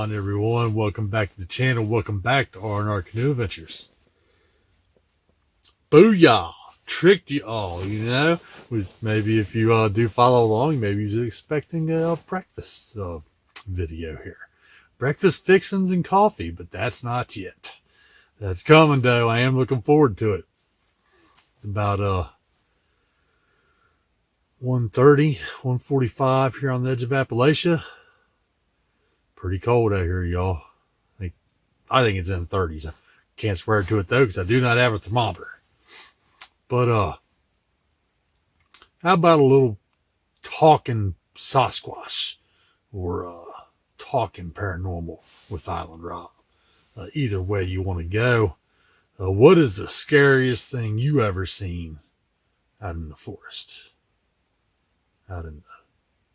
on, everyone? Welcome back to the channel. Welcome back to R&R Canoe Adventures. Booyah! Tricked you all, Maybe if you do follow along, maybe you're expecting a breakfast video here. Breakfast fixings and coffee, but that's not yet. That's coming, though. I am looking forward to it. It's about 1:30, 1:45 here on the edge of Appalachia. Pretty cold out here, y'all. I think it's in the 30s. I can't swear to it, though, because I do not have a thermometer. But how about a little talking Sasquatch or talking paranormal with Island Rob? Either way you want to go. What is the scariest thing you ever seen out in the forest? Out in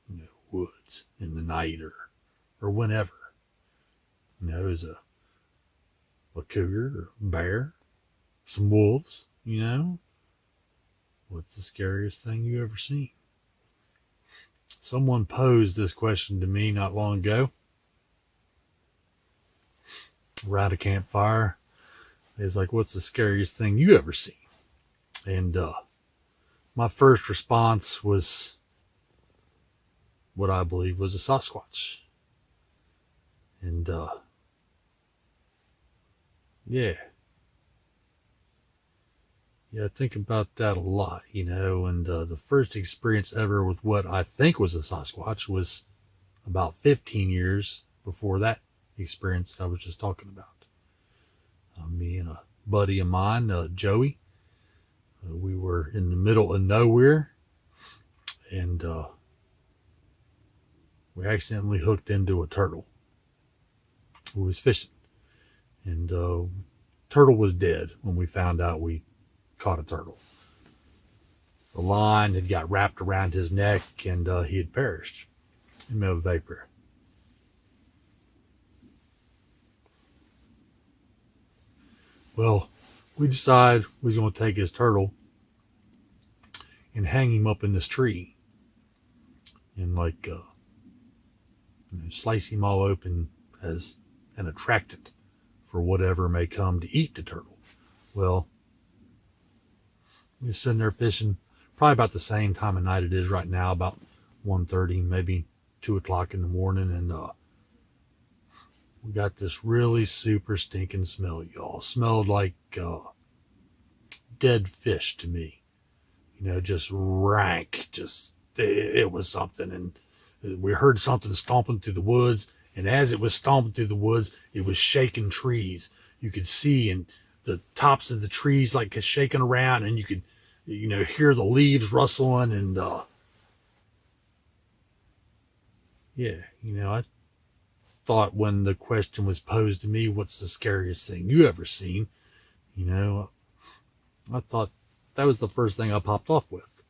the woods, in the night, or whenever? Is a cougar or a bear, some wolves, What's the scariest thing you ever seen? Someone posed this question to me not long ago. Around a campfire. It's like, what's the scariest thing you ever seen? And my first response was what I believe was a Sasquatch. And yeah, I think about that a lot, and the first experience ever with what I think was a Sasquatch was about 15 years before that experience that I was just talking about. Me and a buddy of mine, Joey, we were in the middle of nowhere, and we accidentally hooked into a turtle who was fishing. And turtle was dead when we found out we caught a turtle. The line had got wrapped around his neck, and he had perished in a vapor. Well, we decided we was going to take his turtle and hang him up in this tree and slice him all open as an attractant for whatever may come to eat the turtle. Well, we were sitting there fishing, probably about the same time of night it is right now, about 1:30, maybe 2 o'clock in the morning, and we got this really super stinking smell, y'all. Smelled like dead fish to me. Just rank. It was something. And we heard something stomping through the woods. And as it was stomping through the woods, it was shaking trees. You could see in the tops of the trees like shaking around, and you could, hear the leaves rustling. And I thought when the question was posed to me, what's the scariest thing you ever seen? I thought that was the first thing I popped off with.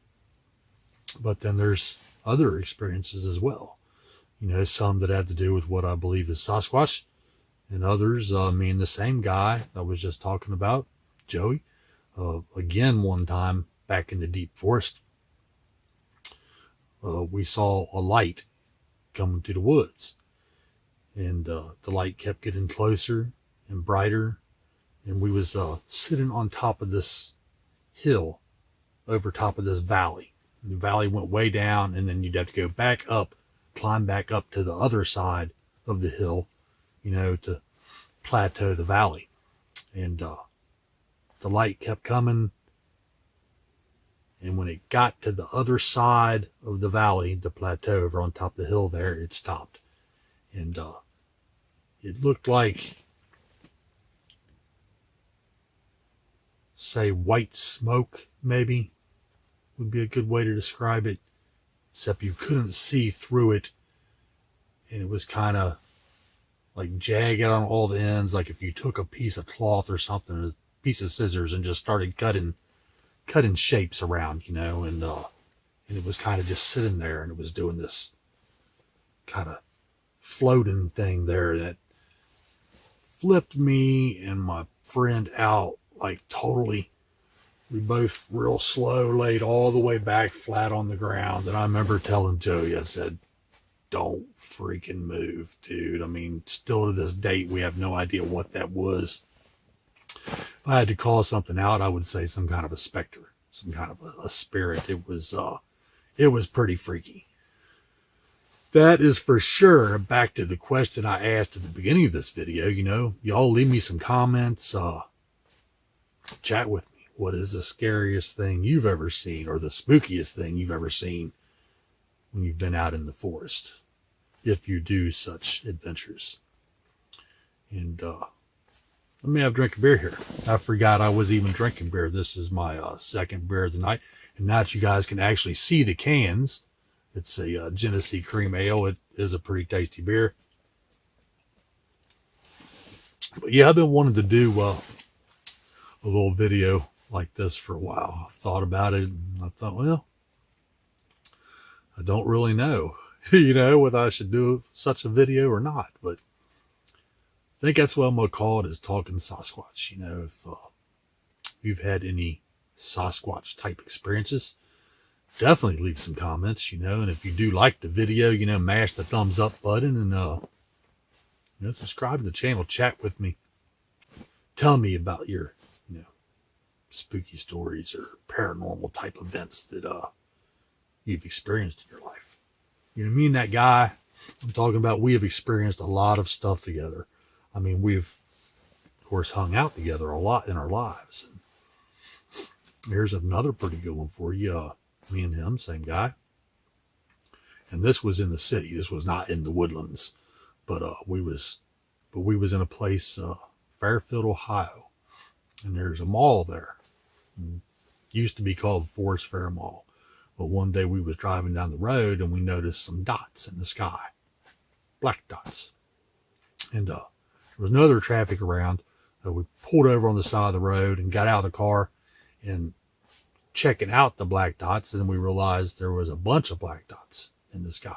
But then there's other experiences as well. Some that have to do with what I believe is Sasquatch, and others, me and the same guy I was just talking about, Joey, again, one time back in the deep forest, we saw a light coming through the woods, and the light kept getting closer and brighter, and we was sitting on top of this hill over top of this valley. The valley went way down, and then you'd have to go back up, climb back up to the other side of the hill, to plateau the valley. And the light kept coming, and when it got to the other side of the valley, the plateau over on top of the hill there, it stopped. And it looked like, say, white smoke, maybe, would be a good way to describe it, except you couldn't see through it, and it was kind of like jagged on all the ends, like if you took a piece of cloth or something, a piece of scissors, and just started cutting shapes around, and it was kind of just sitting there, and it was doing this kind of floating thing there that flipped me and my friend out, like totally. We both real slow laid all the way back flat on the ground. And I remember telling Joey, I said, don't freaking move, dude. I mean, still to this date, we have no idea what that was. If I had to call something out, I would say some kind of a specter, some kind of a spirit. It was pretty freaky. That is for sure. Back to the question I asked at the beginning of this video, y'all leave me some comments, chat with me. What is the scariest thing you've ever seen, or the spookiest thing you've ever seen when you've been out in the forest, if you do such adventures? And let me have a drink of beer here. I forgot I was even drinking beer. This is my second beer of the night. And now that you guys can actually see the cans, it's a Genesee Cream Ale. It is a pretty tasty beer. But yeah, I've been wanting to do a little video like this for a while. I've thought about it, and I thought, well, I don't really know, whether I should do such a video or not. But I think that's what I'm going to call it, is Talking Sasquatch. If you've had any Sasquatch type experiences, definitely leave some comments, and if you do like the video, mash the thumbs up button, and subscribe to the channel, chat with me, tell me about your, spooky stories or paranormal type events that you've experienced in your life. Me and that guy I'm talking about, we have experienced a lot of stuff together. I mean, we've, of course, hung out together a lot in our lives. And here's another pretty good one for you. Me and him, same guy. And this was in the city. This was not in the woodlands, but we was in a place, Fairfield, Ohio, and there's a mall there. It used to be called Forest Fair Mall. But one day we was driving down the road and we noticed some dots in the sky, black dots. And there was no other traffic around. We pulled over on the side of the road and got out of the car and checking out the black dots, and we realized there was a bunch of black dots in the sky.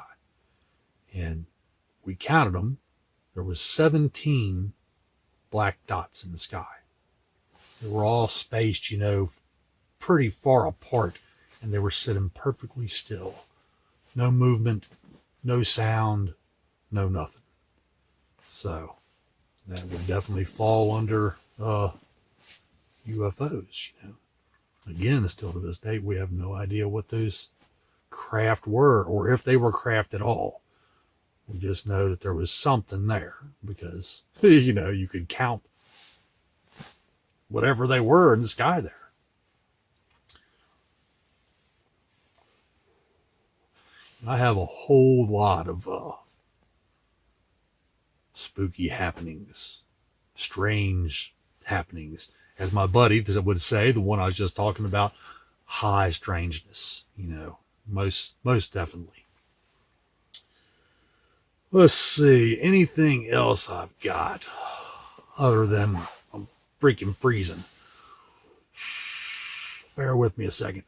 And we counted them. There was 17 black dots in the sky. They were all spaced, pretty far apart, and they were sitting perfectly still. No movement, no sound, no nothing. So that would definitely fall under UFOs, Again, still to this day, we have no idea what those craft were, or if they were craft at all. We just know that there was something there, because, you could count whatever they were in the sky there. I have a whole lot of spooky happenings, strange happenings. As my buddy would say, the one I was just talking about, high strangeness, most definitely. Let's see, anything else I've got other than I'm freaking freezing. Bear with me a second.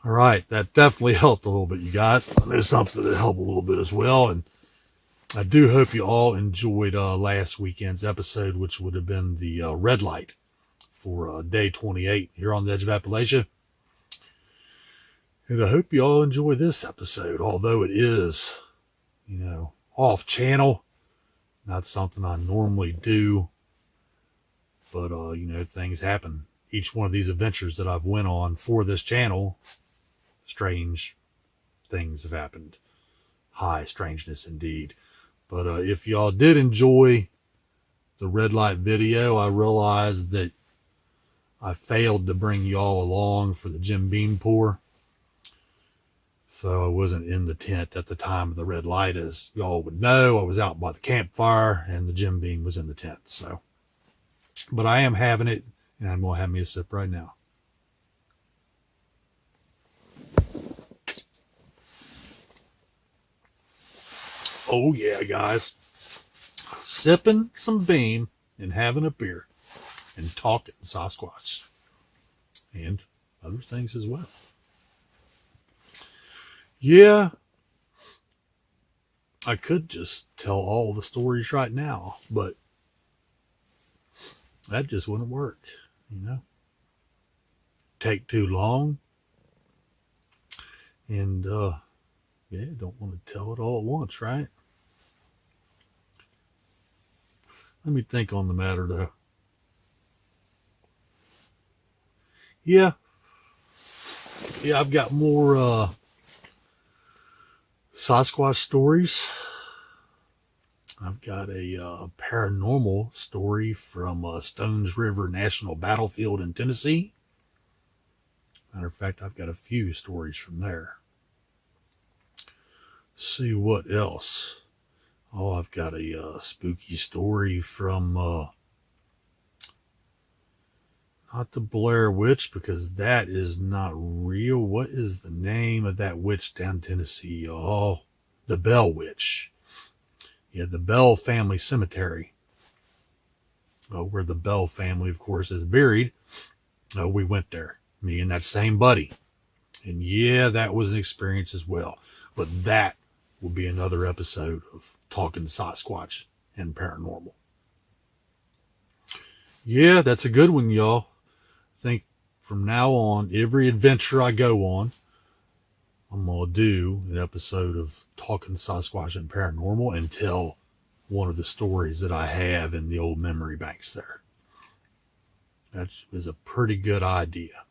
All right, that definitely helped a little bit, you guys. I know something that helped a little bit as well, and I do hope you all enjoyed last weekend's episode, which would have been the red light for day 28 here on the edge of Appalachia. And I hope you all enjoy this episode, although it is, off channel, not something I normally do, but, things happen. Each one of these adventures that I've went on for this channel, strange things have happened. High strangeness indeed. But if y'all did enjoy the red light video, I realized that I failed to bring y'all along for the Jim Beam pour. So I wasn't in the tent at the time of the red light. As y'all would know, I was out by the campfire and the Jim Beam was in the tent. So, but I am having it, and I'm going to have me a sip right now. Oh yeah, guys. Sipping some Beam and having a beer and talking Sasquatch and other things as well. Yeah, I could just tell all the stories right now, but that just wouldn't work, take too long. And yeah, don't want to tell it all at once, right? Let me think on the matter, though. Yeah, I've got more Sasquatch stories. I've got a paranormal story from Stones River National Battlefield in Tennessee. Matter of fact, I've got a few stories from there. See what else. Oh, I've got a spooky story from not the Blair Witch, because that is not real. What is the name of that witch down Tennessee? Oh, the Bell Witch. Yeah, the Bell Family Cemetery, where the Bell family, of course, is buried. We went there, me and that same buddy. And yeah, that was an experience as well. But that will be another episode of Talking Sasquatch and Paranormal. Yeah, that's a good one, y'all. I think from now on, every adventure I go on, I'm going to do an episode of Talking Sasquatch and Paranormal and tell one of the stories that I have in the old memory banks there. That is a pretty good idea.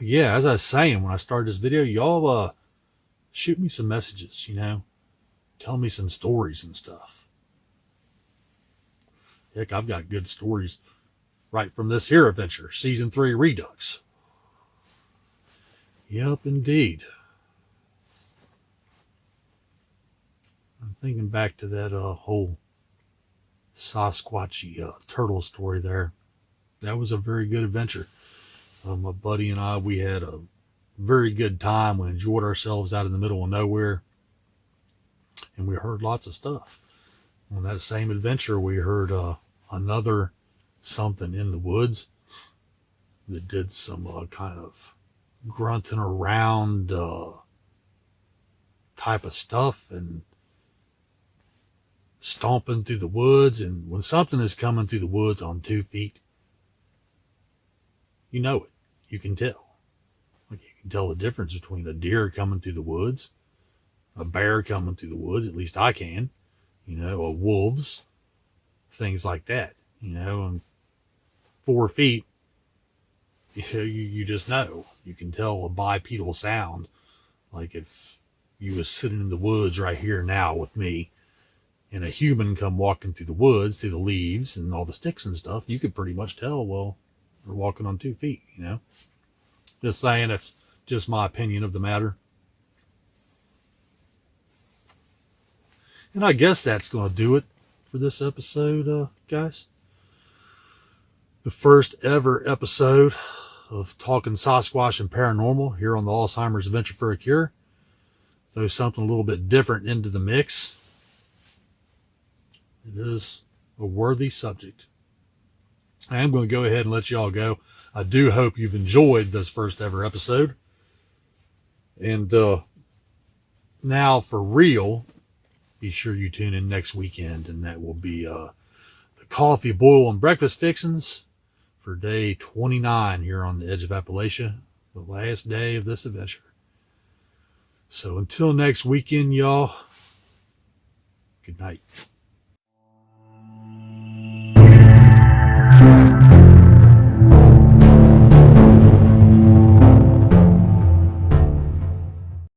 Yeah, as I was saying when I started this video, y'all shoot me some messages, tell me some stories and stuff. Heck, I've got good stories right from this here adventure, Season 3 Redux. Yep, indeed. I'm thinking back to that whole Sasquatchy turtle story there. That was a very good adventure. My buddy and I, we had a very good time. We enjoyed ourselves out in the middle of nowhere. And we heard lots of stuff. On that same adventure, we heard another something in the woods that did some kind of grunting around type of stuff and stomping through the woods. And when something is coming through the woods on 2 feet, you know it. You can tell. Like, you can tell the difference between a deer coming through the woods, a bear coming through the woods, at least I can, a wolves, things like that, and 4 feet, you just know. You can tell a bipedal sound. Like if you was sitting in the woods right here now with me and a human come walking through the woods, through the leaves and all the sticks and stuff, you could pretty much tell, well, we're walking on 2 feet, Just saying, that's just my opinion of the matter. And I guess that's going to do it for this episode, guys. The first ever episode of Talking Sasquatch and Paranormal here on the Alzheimer's Adventure for a Cure. Throw something a little bit different into the mix. It is a worthy subject. I am going to go ahead and let y'all go. I do hope you've enjoyed this first ever episode. And now for real, be sure you tune in next weekend, and that will be the coffee, boil, and breakfast fixings for day 29 here on the edge of Appalachia, the last day of this adventure. So until next weekend, y'all, good night.